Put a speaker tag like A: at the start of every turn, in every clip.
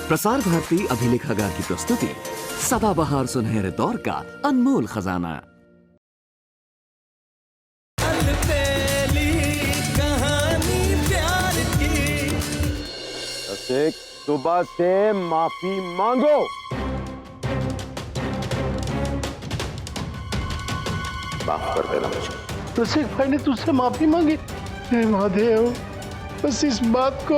A: प्रसार भारती अभिलेखागार की प्रस्तुति सदाबहार सुनहरे दौर का अनमोल खजाना।
B: सुबह से माफी मांगो। माफ कर देना मुझे।
C: रसिक भाई ने तुझसे माफी मांगी? हे महादेव, बस इस बात को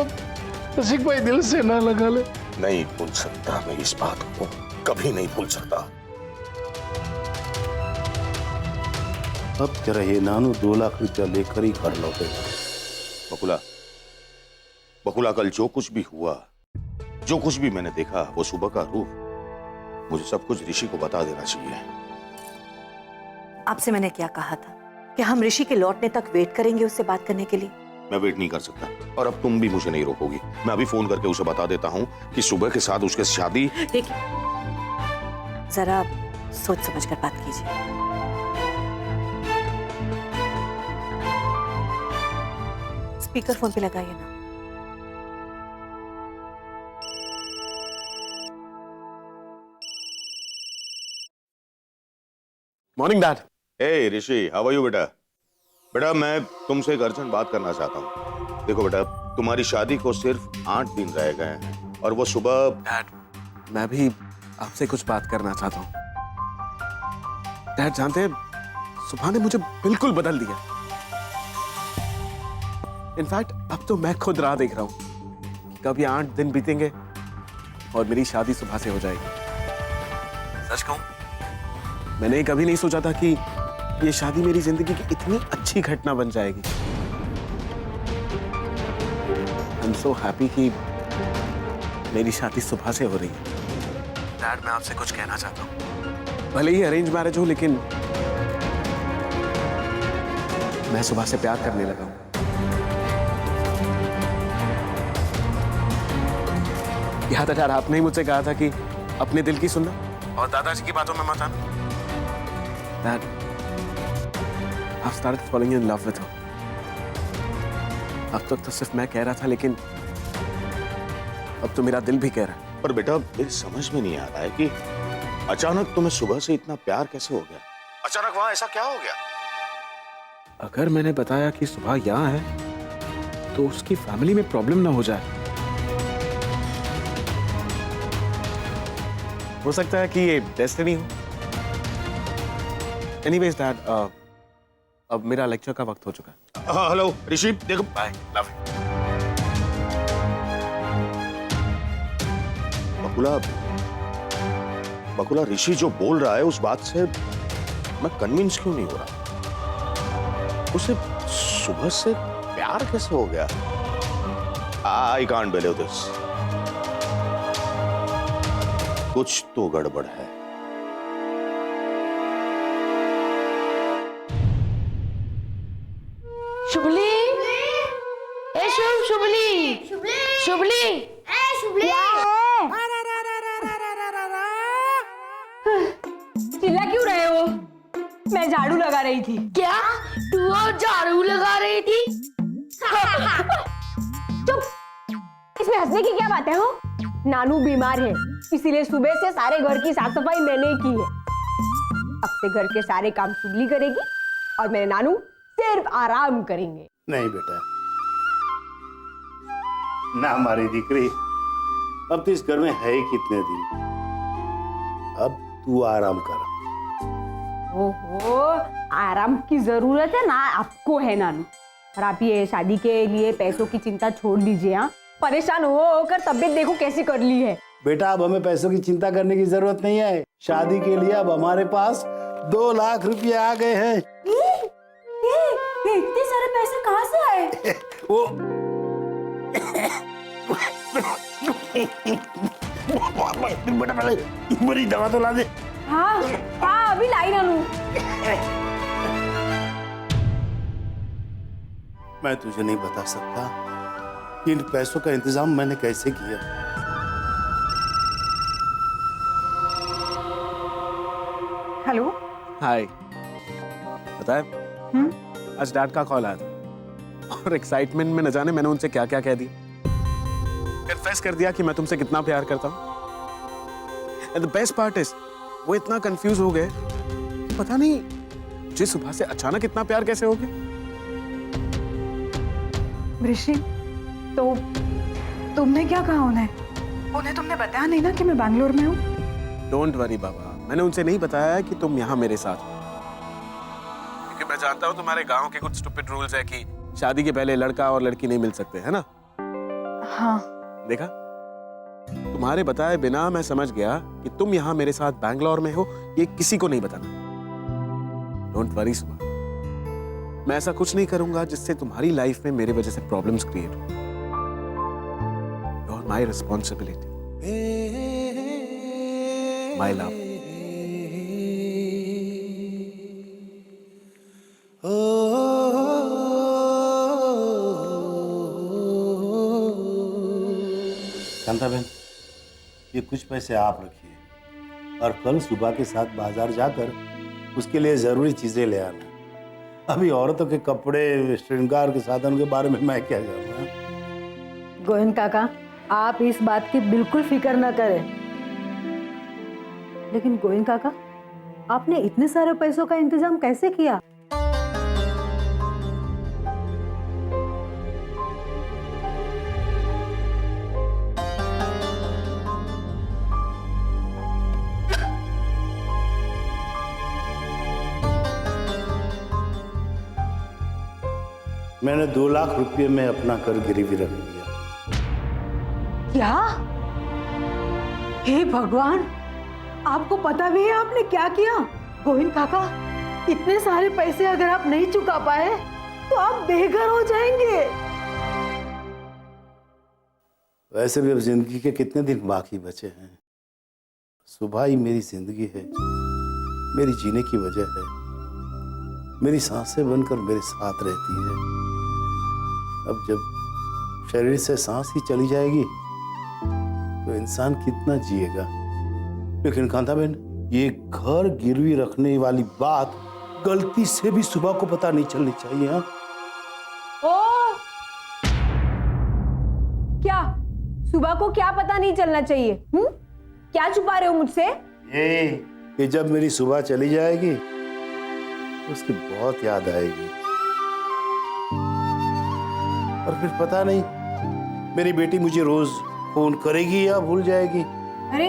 C: रसिक भाई दिल से ना लगा ले।
B: नहीं भूल सकता मैं इस बात को, कभी नहीं भूल सकता।
C: अब तेरा ये नानू 2 लाख रुपया लेकर ही घर लौटेगा।
B: बकुला, बकुला, कल जो कुछ भी हुआ, जो कुछ भी मैंने देखा, वो सुबह का रूप, मुझे सब कुछ ऋषि को बता देना चाहिए।
D: आपसे मैंने क्या कहा था कि हम ऋषि के लौटने तक वेट करेंगे उससे बात करने के लिए?
B: मैं वेट नहीं कर सकता और अब तुम भी मुझे नहीं रोकोगी। मैं अभी फोन करके उसे बता देता हूँ कि सुबह के साथ उसके शादी।
D: देखिए, जरा सोच समझ कर बात कीजिए। स्पीकर फोन पे लगाइए ना।
E: Morning dad.
B: Hey Rishi, how are you बेटा? बेटा मैं तुमसे एक अर्जेंट बात करना चाहता हूँ। देखो बेटा, तुम्हारी शादी को सिर्फ 8 दिन रह गए हैं और वो सुबह।
E: डैड, मैं भी आपसे कुछ बात करना चाहता हूँ। डैड जानते हैं, सुबह ने मुझे बिल्कुल बदल दिया। इनफैक्ट अब तो मैं खुद राह देख रहा हूँ कब ये 8 दिन बीतेंगे और मेरी शादी सुबह से हो जाएगी। सच कहूं, मैंने कभी नहीं सोचा था कि ये शादी मेरी जिंदगी की इतनी अच्छी घटना बन जाएगी। आई एम सो हैप्पी कि मेरी शादी सुबह से हो रही है। डैड, मैं आपसे कुछ कहना चाहता हूँ। भले ही अरेंज मैरिज हो, लेकिन मैं सुबह से प्यार करने लगा हूँ। याद है डैड, आपने ही मुझसे कहा था कि अपने दिल की सुनना और दादाजी की बातों में मत आना। Dad, I've started falling in love with her. अब तक तो सिर्फ मैं कह रहा था, लेकिन अब तो मेरा दिल भी कह रहा है।
B: पर बेटा मेरी समझ में नहीं आ रहा है कि अचानक तुम्हें सुबह से इतना प्यार कैसे हो गया? अचानक वहां ऐसा क्या हो गया?
E: अगर मैंने बताया कि सुबह यहाँ है तो उसकी फैमिली में प्रॉब्लम ना हो जाए। हो सकता है कि ये डेस्टिनी हो। एनीवेज डैड, अब मेरा लेक्चर का वक्त हो चुका है।
B: हेलो ऋषि, देखो।
E: Bye, love you.
B: Bakula, Bakula, Rishi जो बोल रहा है उस बात से मैं कन्विंस क्यों नहीं हो रहा? उसे सुबह से प्यार कैसे हो गया? I can't believe this. कुछ तो गड़बड़ है।
F: शुभली, ए शुभली, शुभली, चिल्ला क्यों रहे हो? मैं झाड़ू लगा रही थी। क्या तू झाड़ू लगा रही थी? चुप, इसमें हंसने की क्या बात है? हो, नानू बीमार है, इसीलिए सुबह से सारे घर की साफ सफाई मैंने की है। अब से घर के सारे काम शुभली करेगी और मेरे नानू सिर्फ आराम करेंगे।
C: नहीं बेटा, ना हमारी दीकरी, अब तो इस घर में है ही कितने दिन। अब तू आराम कर।
F: ओहो, आराम की जरूरत है ना आपको, है नानू। और आप ये शादी के लिए पैसों की चिंता छोड़ दीजिए। हाँ, परेशान होकर तबीयत देखो कैसी कर ली है।
C: बेटा, अब हमें पैसों की चिंता करने की जरूरत नहीं है। शादी के लिए अब हमारे पास 2 लाख रुपए आ गए हैं।
F: इतने सारे पैसे कहाँ से आए?
C: वो बेटा, पहले मेरी दवा तो ला दे।
F: हाँ हाँ, अभी लाई नानू।
C: मैं तुझे नहीं बता सकता कि इन पैसों का इंतजाम मैंने कैसे किया।
F: हेलो।
E: हाय। पता है, आज डैड का कॉल आया था और एक्साइटमेंट में न जाने मैंने उनसे क्या क्या कह दिया। कन्फेस कर दिया कि मैं तुमसे कितना प्यार करता हूँ। And the best part is वो इतना कंफ्यूज हो गए, पता नहीं मुझे सुबह से अचानक इतना प्यार कैसे हो गया।
G: ऋषि, तो तुमने क्या कहा उन्हें? उन्हें तुमने बताया नहीं ना कि मैं बैंगलोर में हूँ?
E: डोंट वरी बाबा, मैंने उनसे नहीं बताया कि तुम यहाँ मेरे साथ हो, क्योंकि मैं जानता हूँ तुम्हारे गांव के कुछ स्टूपिड रूल्स है कि शादी के पहले लड़का और लड़की नहीं मिल सकते, है ना?
G: हाँ।
E: देखा, तुम्हारे बताए बिना मैं समझ गया कि तुम यहाँ मेरे साथ बैंगलोर में हो, ये किसी को नहीं बताना। डोंट वरी सुबह, मैं ऐसा कुछ नहीं करूंगा जिससे तुम्हारी लाइफ में मेरी वजह से प्रॉब्लम्स क्रिएट हो। You're my responsibility, my love.
H: Kanta बहन, ये कुछ पैसे आप रखिए और कल सुबह के साथ बाजार जाकर उसके लिए जरूरी चीजें ले आना। अभी औरतों के कपड़े, श्रृंगार के साधन के बारे में मैं क्या जानूं?
I: गोविंद काका, आप इस बात की बिल्कुल फिक्र न करें। लेकिन गोविंद काका, आपने इतने सारे पैसों का इंतजाम कैसे किया?
H: मैंने 2 लाख रुपए में अपना घर गिरवी रख दिया।
I: क्या? हे भगवान, आपको पता भी है आपने क्या किया? गोविंद काका, इतने सारे पैसे अगर आप नहीं चुका पाए तो आप बेघर हो जाएंगे।
H: वैसे भी अब जिंदगी के कितने दिन बाकी बचे हैं। सुबह ही मेरी जिंदगी है, मेरी जीने की वजह है, मेरी सांसें बनकर मेरे साथ रहती है। अब जब शरीर से सांस ही चली जाएगी तो इंसान कितना जिएगा। लेकिन कांता बहन, ये घर गिरवी रखने वाली बात गलती से भी सुबह को पता नहीं चलनी चाहिए। हाँ?
F: ओ, क्या सुबह को क्या पता नहीं चलना चाहिए? क्या छुपा रहे हो मुझसे?
H: ये कि जब मेरी सुबह चली जाएगी तो उसकी बहुत याद आएगी, और फिर पता नहीं मेरी बेटी मुझे रोज फोन करेगी या भूल जाएगी।
F: अरे,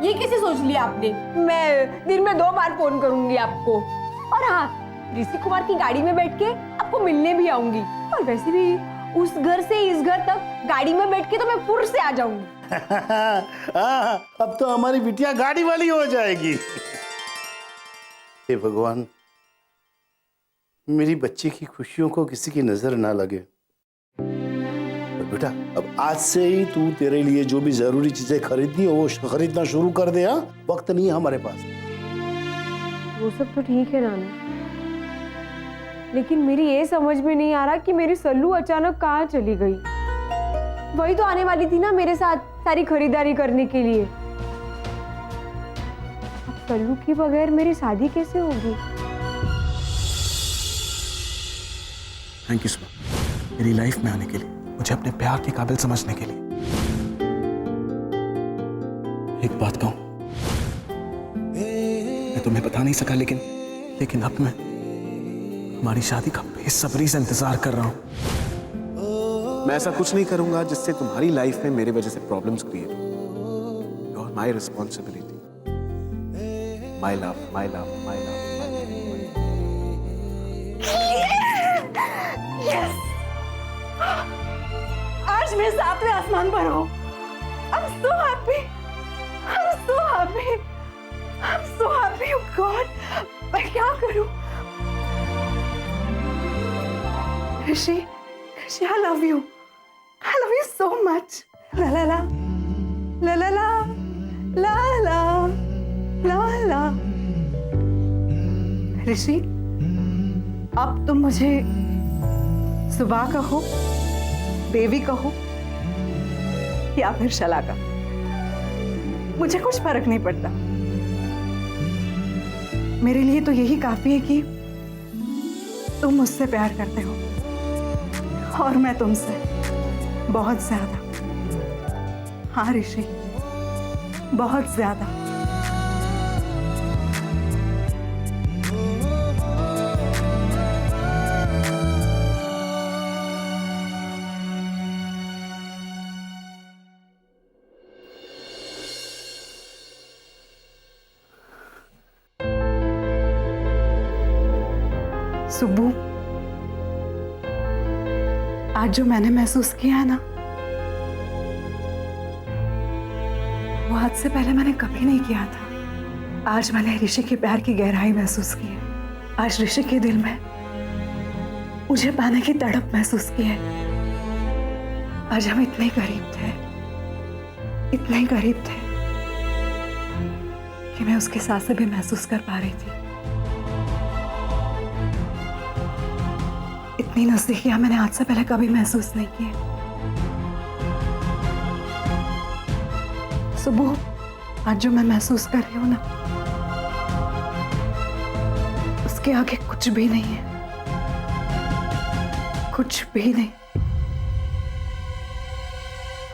F: ये कैसे सोच लिया आपने? मैं दिन में 2 बार फोन करूंगी आपको, और हाँ, ऋषि कुमार की गाड़ी में बैठ के आपको मिलने भी आऊंगी। और वैसे भी उस घर से इस घर तक गाड़ी में बैठ के तो मैं फुर से आ जाऊंगी।
H: अब तो हमारी बिटिया गाड़ी वाली हो जाएगी। हे भगवान, मेरी बच्ची की खुशियों को किसी की नजर ना लगे। बेटा, अब आज से ही तू तेरे लिए जो भी जरूरी चीजें खरीदनी हो वो खरीदना शुरू कर दे। हाँ, वक्त नहीं है हमारे पास।
F: वो सब तो ठीक है नानू, लेकिन मेरी ये समझ में नहीं आ रहा कि मेरी सल्लू अचानक कहाँ चली गई। वही तो आने वाली थी ना मेरे साथ सारी खरीदारी करने के लिए। अब सल्लू के बगैर मेरी शादी कैसे होगी?
E: थैंक यू सुबह, मेरी लाइफ में आने के लिए, मुझे अपने प्यार के काबिल समझने के लिए। एक बात कहूं, मैं तुम्हें बता नहीं सका, लेकिन अब मैं हमारी शादी का बेसब्री से इंतजार कर रहा हूं। मैं ऐसा कुछ नहीं करूंगा जिससे तुम्हारी लाइफ में मेरी वजह से प्रॉब्लम्स क्रिएट हो। You are my responsibility, my love, my love, my love.
G: आज मैं 7वें आसमान पर हूँ। I'm so happy. I'm so happy. I'm so happy. Oh God, मैं क्या करूँ? ऋषि, I love you. I love you so much. La la la, la la la, la la, la la. ऋषि, अब तुम मुझे सुबह कहो, बेबी कहो या फिर शलाका, मुझे कुछ फर्क नहीं पड़ता। मेरे लिए तो यही काफी है कि तुम मुझसे प्यार करते हो और मैं तुमसे बहुत ज्यादा। हाँ ऋषि, बहुत ज्यादा। सुब्बू, आज जो मैंने महसूस किया है ना, वो आज से पहले मैंने कभी नहीं किया था। आज मैंने ऋषि के प्यार की गहराई महसूस की है। आज ऋषि के दिल में मुझे पाने की तड़प महसूस की है। आज हम इतने करीब थे, इतने करीब थे कि मैं उसके सांसें भी महसूस कर पा रही थी। इतनी नजदीकियां मैंने आज से पहले कभी महसूस नहीं की। सुबह आज जो मैं महसूस कर रही हूं ना, उसके आगे कुछ भी नहीं है, कुछ भी नहीं।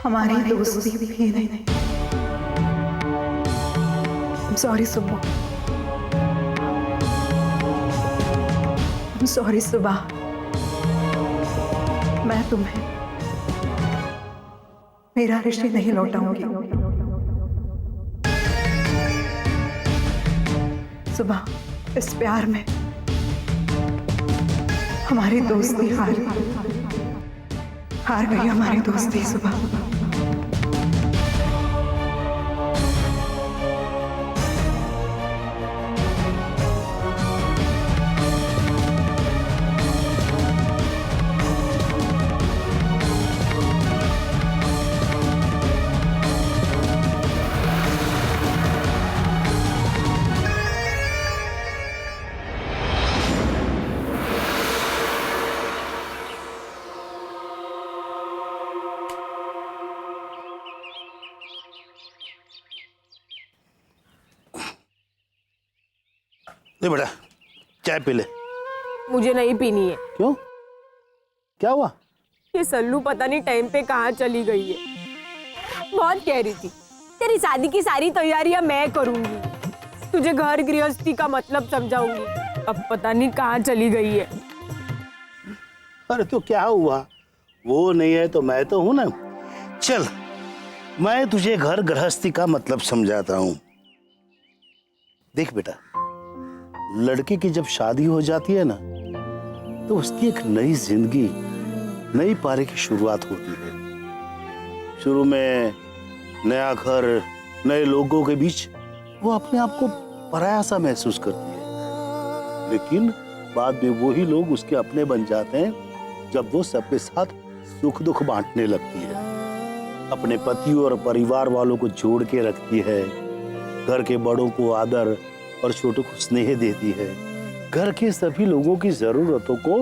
G: हमारी दोस्ती भी नहीं। I'm sorry सुबह, I'm sorry सुबह। मैं तुम्हें मेरा ऋषि नहीं लौटाऊंगी। सुबह इस प्यार में हमारी दोस्ती हार गई हमारी दोस्ती सुबह।
H: ले बेटा, चाय पी ले।
F: मुझे नहीं पीनी है।
H: क्यों, क्या हुआ?
F: ये सल्लू पता नहीं टाइम पे कहाँ चली गई है। बहुत कह रही थी तेरी शादी की सारी तैयारियां मैं करूंगी, तुझे घर गृहस्थी का मतलब समझाऊंगी। अब पता नहीं कहाँ चली गई है।
H: अरे तो क्या हुआ, वो नहीं है तो मैं तो हूं ना। चल मैं तुझे घर गृहस्थी का मतलब समझाता हूं। देख बेटा, लड़के की जब शादी हो जाती है ना, तो उसकी एक नई जिंदगी, नई पारी की शुरुआत होती है। शुरू में नया घर, नए लोगों के बीच वो अपने आप को पराया सा महसूस करती है, लेकिन बाद में वही लोग उसके अपने बन जाते हैं जब वो सबके साथ सुख दुख बांटने लगती है, अपने पति और परिवार वालों को जोड़ के रखती है, घर के बड़ों को आदर और छोटों को स्नेह देती है, घर के सभी लोगों की जरूरतों को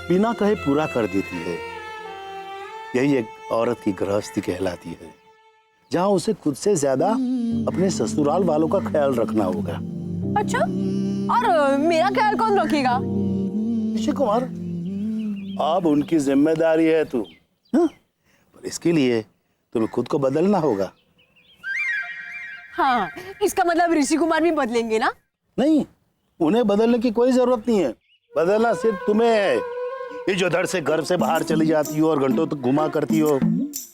H: बिना कहे पूरा कर देती है। यही एक औरत की गृहस्थी कहलाती है, जहां उसे खुद से ज्यादा अपने ससुराल वालों का ख्याल रखना होगा।
F: अच्छा, और मेरा ख्याल कौन रखेगा?
H: ऋषि कुमार, अब उनकी जिम्मेदारी है तू, हाँ? पर इसके लिए तुम्हें खुद को बदलना होगा।
F: हाँ, इसका मतलब ऋषि कुमार भी बदलेंगे ना?
H: नहीं, उन्हें बदलने की कोई जरूरत नहीं है, बदलना सिर्फ तुम्हें है। ये जो धड़ से घर से बाहर चली जाती हो और घंटों तक घुमा करती हो,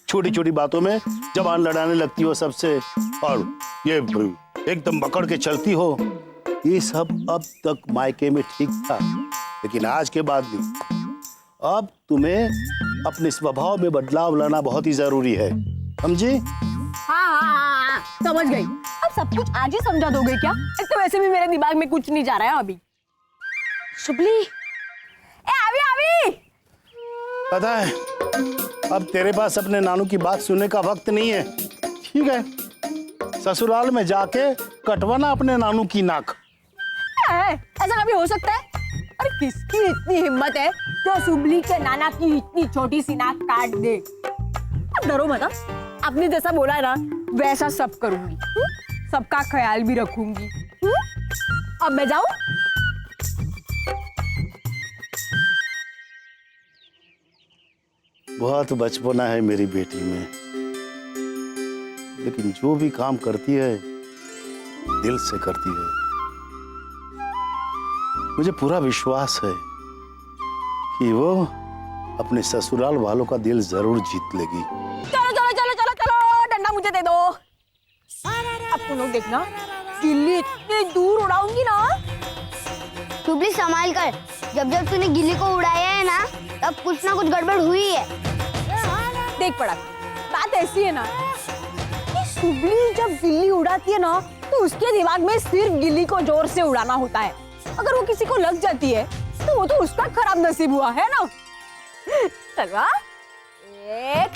H: छोटी छोटी बातों में जबान लड़ाने लगती हो सबसे, और ये एकदम पकड़ के चलती हो, ये सब अब तक मायके में ठीक था, लेकिन आज के बाद भी अब तुम्हें अपने स्वभाव में बदलाव लाना बहुत ही जरूरी है, समझी?
F: हाँ, समझ गई। अब सब कुछ आज ही समझा दोगे क्या? एक तो वैसे भी मेरे दिमाग में कुछ नहीं जा रहा है अभी। शुभली, आवी।
H: पता है, अब तेरे पास अपने नानू की बात सुनने का वक्त नहीं है, ठीक है? ससुराल में जाके कटवाना अपने नानू की नाक।
F: ऐसा कभी हो सकता है? अरे किसकी इतनी हिम्मत है जो शुभली के नाना की इतनी छोटी सी नाक काट दे? अब डरो मत, आपने जैसा बोला है ना वैसा सब करूंगी, सबका ख्याल भी रखूंगी। अब मैं जाऊं?
H: बहुत बचपना है मेरी बेटी में, लेकिन जो भी काम करती है दिल से करती है। मुझे पूरा विश्वास है कि वो अपने ससुराल वालों का दिल जरूर जीत लेगी।
F: चलो चलो चलो चलो चलो, डंडा मुझे दे दो। अब तुम लोग देखना, गिल्ली इतनी दूर उड़ाऊंगी ना।
J: शुभली संभाल कर, जब जब तूने गिल्ली को उड़ाया है ना तब कुछ ना कुछ गड़बड़ हुई है।
F: देख पड़ा, बात ऐसी है ना कि शुभली जब गिल्ली उड़ाती है ना तो उसके दिमाग में सिर्फ गिल्ली को जोर से उड़ाना होता है। अगर वो किसी को लग जाती है तो वो तो उसका खराब नसीब हुआ है ना। चलो, एक,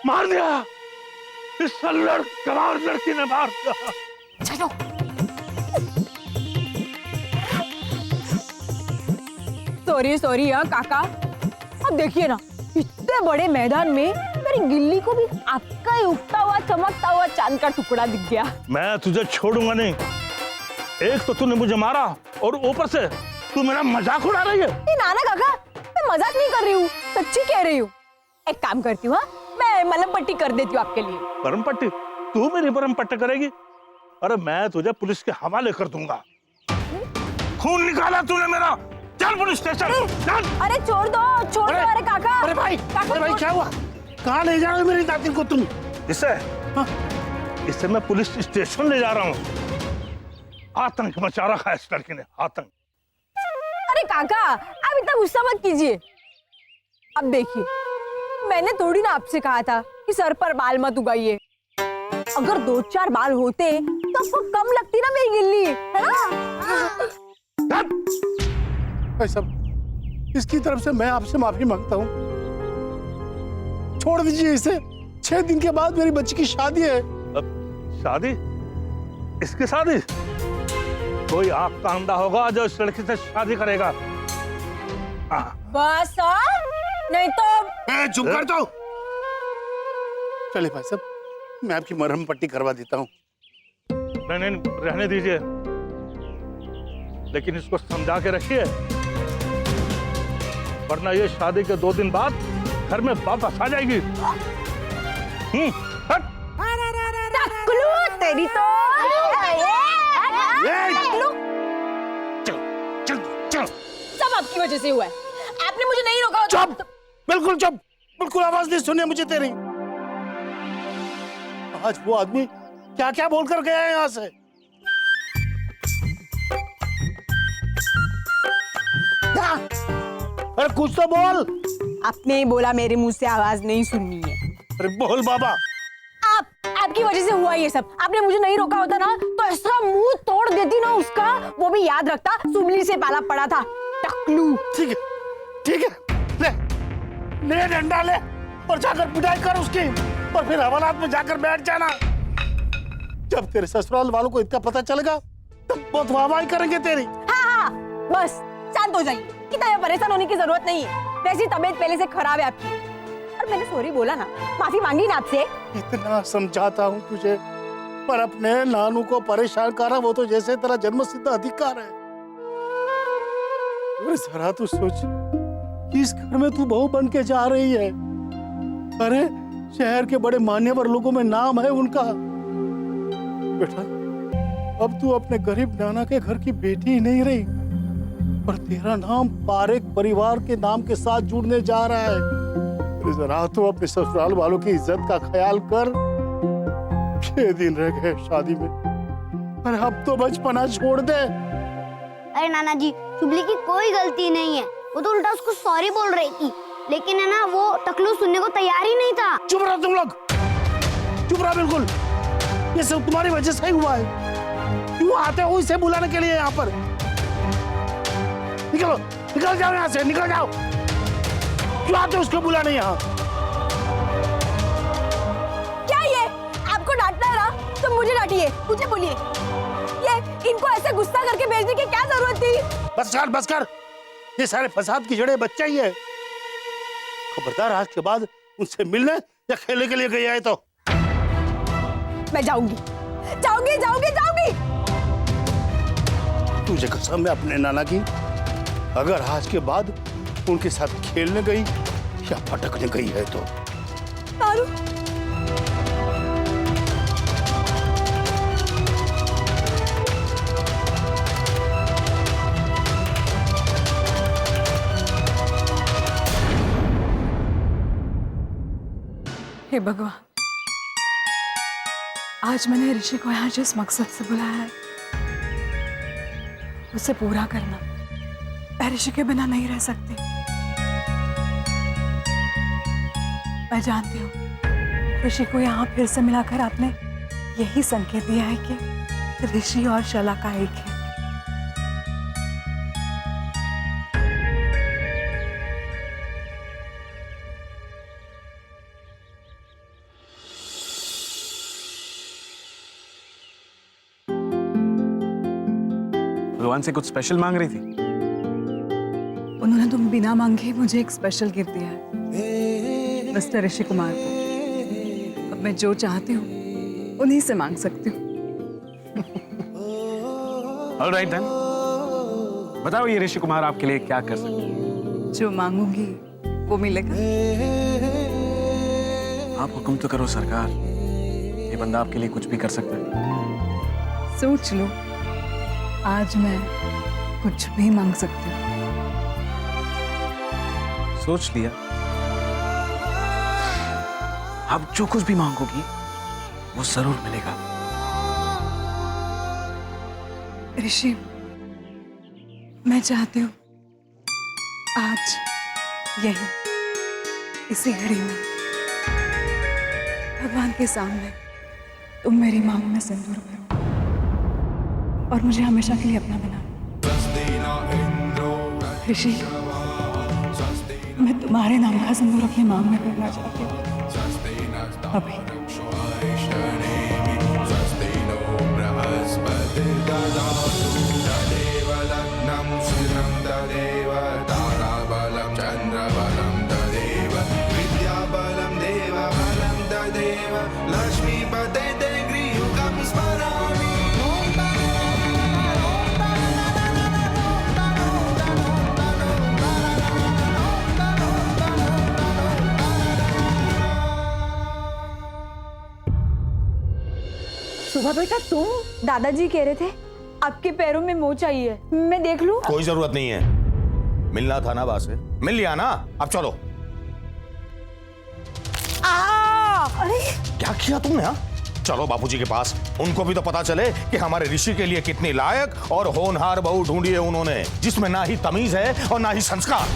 C: मार दिया, इस कमार लड़की ने मार दिया।
F: चलो। सॉरी हाँ काका। अब देखिए ना, इतने बड़े मैदान में मेरी गिल्ली को भी आपका ही उगता हुआ चमकता हुआ चांद का टुकड़ा दिख गया।
C: मैं तुझे छोड़ूंगा नहीं। एक तो तूने मुझे मारा और ऊपर से तू मेरा मजाक उड़ा रही है।
F: नाना काका, मैं मजाक नहीं कर रही हूँ, सच्ची कह रही हूँ। एक काम करती हूँ, मैं मलहम पट्टी कर देती हूँ आपके लिए।
C: परम पट्टी? तू मेरी परम पट्टी करेगी? अरे मैं तुझे पुलिस के हवाले कर दूंगा। खून निकाला तूने मेरा, चल पुलिस स्टेशन चल।
F: अरे छोड़ दो अरे काका।
C: अरे भाई क्या हुआ? कहाँ ले जा रहे हो मेरी नातिन को तुम? इससे मैं पुलिस स्टेशन ले जा रहा हूँ। आतंक मचा रखा है इस लड़की ने, आतंक।
F: अरे काका, आप इतना गुस्सा मत कीजिए। अब देखिए, मैंने थोड़ी ना आपसे कहा था कि सर पर बाल मत उगाइए। अगर 2-4 बाल होते तो आपको कम लगती ना मेरी गिल्ली, है ना?
C: भाई साहब, इसकी तरफ से मैं आपसे माफी मांगता हूँ। छोड़ दीजिए इसे। 6 दिन के बाद मेरी बच्ची की शादी है। शादी? इसकी शादी? कोई आग का अंडा होगा जो इस लड़की से शादी करेगा।
F: बस नहीं तो
C: चुप कर दो। चलिए भाई साहब, मैं आपकी मरहम पट्टी करवा देता हूँ। नहीं, रहने दीजिए, लेकिन इसको समझा के रखिए, वरना ये शादी के 2 दिन बाद घर में वापस आ जाएगी।
F: तेरी तो
C: चल।
F: सब आपकी वजह से हुआ है। आपने मुझे नहीं रोका।
C: चुप, बिल्कुल चुप, बिल्कुल आवाज नहीं सुनी मुझे तेरी। आज वो आदमी क्या क्या बोलकर गया है यहाँ से। क्या? अरे कुछ तो बोल।
F: आपने बोला मेरे मुंह से आवाज नहीं सुननी है।
C: अरे बोल बाबा।
F: आपकी वजह से हुआ ये सब। आपने मुझे नहीं रोका होता ना तो ऐसा मुंह तोड़ देती ना उसका, वो भी याद रखता सुबली से पाला पड़ा था, टकलू।
C: ठीक है, ले डंडा ले और जाकर पिटाई कर उसकी, और फिर हवालात में जाकर बैठ जाना। जब तेरे ससुराल वालों को इतना पता चलेगा तब बहुत वाहवाही करेंगे तेरी।
F: हाँ, बस शांत हो जाइए। इतना परेशान होने की जरूरत नहीं है। वैसी तबीयत पहले से खराब है आपकी, और मैंने सॉरी बोला ना, माफी मांगी ना आपसे।
C: इतना समझाता हूँ तुझे, पर अपने नानू को परेशान कर रहा, वो तो जैसे तेरा जन्मसिद्ध अधिकार है। जरा तू सोच, इस घर में तू बहू बन के जा रही है। अरे शहर के बड़े मान्यवर लोगों में नाम है उनका। बेटा, अब तू अपने गरीब नाना के घर की बेटी ही नहीं रही, पर तेरा नाम पारेख परिवार के नाम के साथ जुड़ने जा रहा है। जरा तो अपने ससुराल वालों की इज्जत का ख्याल कर। 6 दिन रह गए शादी में, अरे अब तो बचपना छोड़ दे।
J: अरे नाना जी, शुभली की कोई गलती नहीं है, वो तो उल्टा उसको सॉरी बोल रही थी, लेकिन है ना वो टकलू सुनने को तैयार ही नहीं था।
C: चुप रहो तुम लोग, चुप रहो बिल्कुल। ये सब तुम्हारी वजह से ही हुआ है। क्यों आते हो इसे बुलाने के लिए यहाँ पर? निकल जाओ यहाँ से, निकल जाओ। क्यों आते हो उसको बुलाने यहाँ?
F: क्या ये आपको डांटना है ना तो मुझे डांटिए, मुझे बोलिए। ये इनको ऐसे गुस्सा करके भेजने की क्या जरूरत थी?
C: बस कर। ये सारे फसाद की जड़ें बच्चा ही है। खबरदार, आज के बाद उनसे मिलने या खेलने के लिए गई है तो
F: मैं जाऊंगी जाऊंगी जाऊंगी जाऊंगी।
C: तुझे कसम है अपने नाना की, अगर आज के बाद उनके साथ खेलने गई या भटकने गई है तो।
F: नानू,
G: हे भगवान, आज मैंने ऋषि को यहाँ जिस मकसद से बुलाया है उसे पूरा करना। मैं ऋषि के बिना नहीं रह सकती। मैं जानती हूँ ऋषि को यहाँ फिर से मिलाकर आपने यही संकेत दिया है कि ऋषि और शला का एक है।
E: भगवान से कुछ स्पेशल मांग रही थी?
G: उन्होंने तुम बिना मांगे मुझे एक स्पेशल गिफ्ट दिया है मिस्टर ऋषि कुमार को। अब मैं जो चाहती हूँ उन्हीं से मांग सकती हूँ।
E: All right then. बताओ ये ऋषि कुमार आपके लिए क्या कर सकते हैं?
G: जो मांगूंगी वो मिलेगा।
E: आप हुक्म तो करो सरकार, ये बंदा आपके लिए कुछ भी कर सकता है।
G: सोच लो, आज मैं कुछ भी मांग सकती हूँ।
E: सोच लिया। आप जो कुछ भी मांगोगी वो जरूर मिलेगा।
G: ऋषि, मैं चाहती हूँ आज यही इसी घड़ी में भगवान के सामने तुम मेरी मांग में सिंदूर भरो और मुझे हमेशा के लिए अपना बना। ऋषि, मैं तुम्हारे नाम का सिंदूर अपनी मांग में भरना चाहती हूँ अभी।
F: सुबह बेटा तुम? दादाजी कह रहे थे आपके पैरों में मोच आई है, मैं देख लूं?
B: कोई जरूरत नहीं है, मिलना था ना बा से, मिल लिया ना, अब चलो।
F: अरे
B: क्या किया तुमने? हाँ, चलो बापूजी के पास, उनको भी तो पता चले कि हमारे ऋषि के लिए कितनी लायक और होनहार बहू ढूंढी है उन्होंने, जिसमें ना ही तमीज है और ना ही संस्कार।